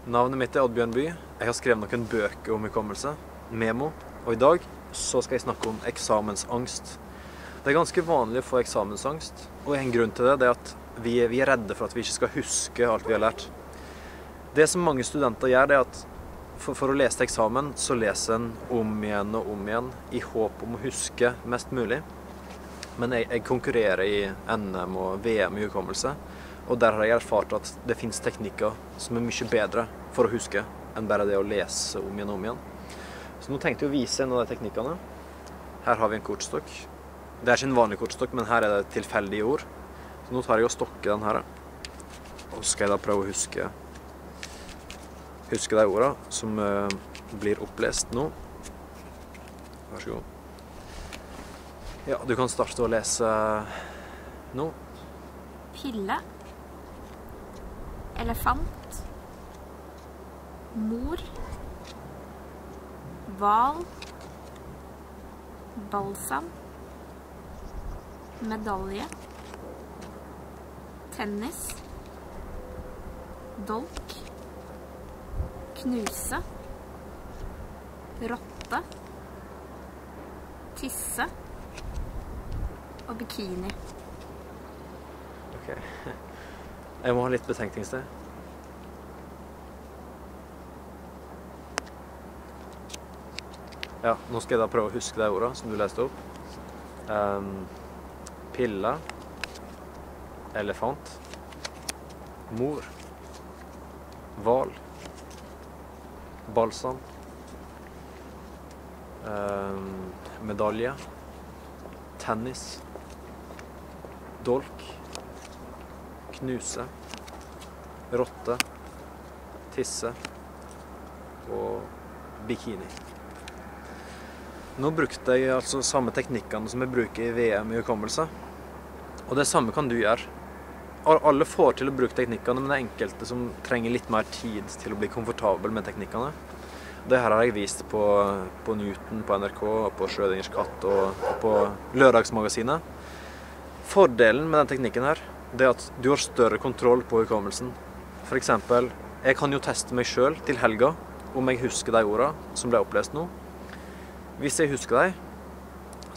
Navnet mitt er Oddbjørn By. Jeg har skrevet noen bøker om hukommelse, memo, og i dag så skal jeg snakke om eksamensangst. Det er ganske vanlig å få eksamensangst, og en grunn til det er at vi er redde for at vi ikke skal huske alt vi har lært. Det som mange studenter gjør, det er at for å lese til eksamen, så leser en om igjen og om igjen, i håp om å huske mest mulig. Men jeg konkurrerer i NM og VM i hukommelse, og der har jeg erfart at det finnes teknikker som er mye bedre for å huske enn bare det å lese om igjen og om igjen. Så nå tenkte jeg å vise en av de teknikkene. Her har vi en kortstokk. Det er ikke en vanlig kortstokk, men her er det tilfeldige ord. Så nå tar jeg og stokker den her. Og så skal jeg da prøve å huske de ordene som blir opplest nå. Vær så god. Ja, du kan starte å lese nå. Pille. Elefant. Mor. Hval. Balsam. Medalje. Tennis. Dolk. Knuse. Rotte. Tisse. Og bikini. Ok. Jeg må ha litt betenkningstid. Ja, nå skal jeg da prøve å huske de ordene som du leste opp. Pille. Elefant. Mor. Hval. Balsam. Medalje. Tennis. Dolk. Knuse. Rotte. Tisse. Og bikini. Nå brukte jeg altså samme teknikkene som jeg bruker i VM i hukommelse. Og det samme kan du gjøre. Alle får til å bruke teknikkene, men det er enkelte som trenger litt mer tid til å bli komfortabel med teknikkene. Det her har jeg vist på Newton, på NRK, på Schrødingers katt og på Lørdagsmagasinet. Fordelen med den teknikken her, det er at du har større kontroll på hukommelsen. For eksempel, jeg kan jo teste meg selv til helga om jeg husker de ordene som ble opplest nå. Hvis jeg husker dem,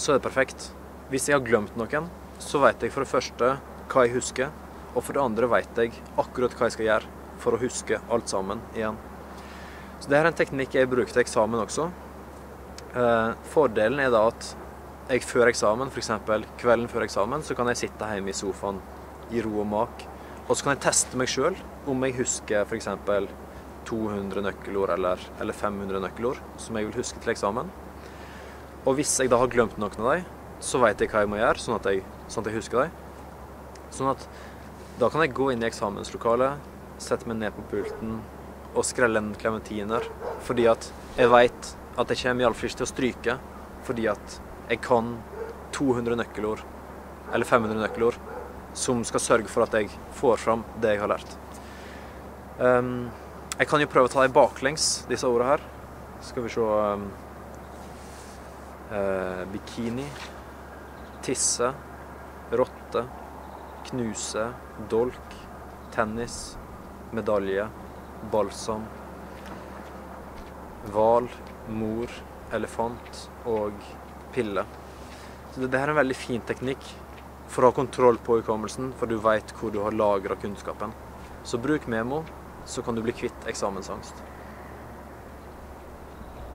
så er det perfekt. Hvis jeg har glemt noen, så vet jeg for det første hva jeg husker, og for det andre vet jeg akkurat hva jeg skal gjøre for å huske alt sammen igjen. Så dette er en teknikk jeg bruker til eksamen også. Fordelen er da at jeg før eksamen, for eksempel kvelden før eksamen, så kan jeg sitte hjemme i sofaen i ro og mak, og så kan jeg teste meg selv om jeg husker for eksempel 200 nøkkelord eller 500 nøkkelord som jeg vil huske til eksamen. Og hvis jeg da har glemt noen av dem, så vet jeg hva jeg må gjøre, sånn at jeg husker dem. Sånn at da kan jeg gå inn i eksamenslokalet, sette meg ned på pulten og skrelle en klementiner, fordi at jeg vet at jeg kommer i alle fall ikke til å stryke, fordi at jeg kan 200 nøkkelord, eller 500 nøkkelord, som skal sørge for at jeg får fram det jeg har lært. Jeg kan jo prøve å ta dem baklengs, disse ordene her. Skal vi se... bikini, tisse, rotte, knuse, dolk, tennis, medalje, balsam, hval, mor, elefant og pille. Så dette er en veldig fin teknikk for å ha kontroll på hukommelsen, for du vet hvor du har lagret kunnskapen. Så bruk memo, så kan du bli kvitt eksamensangst.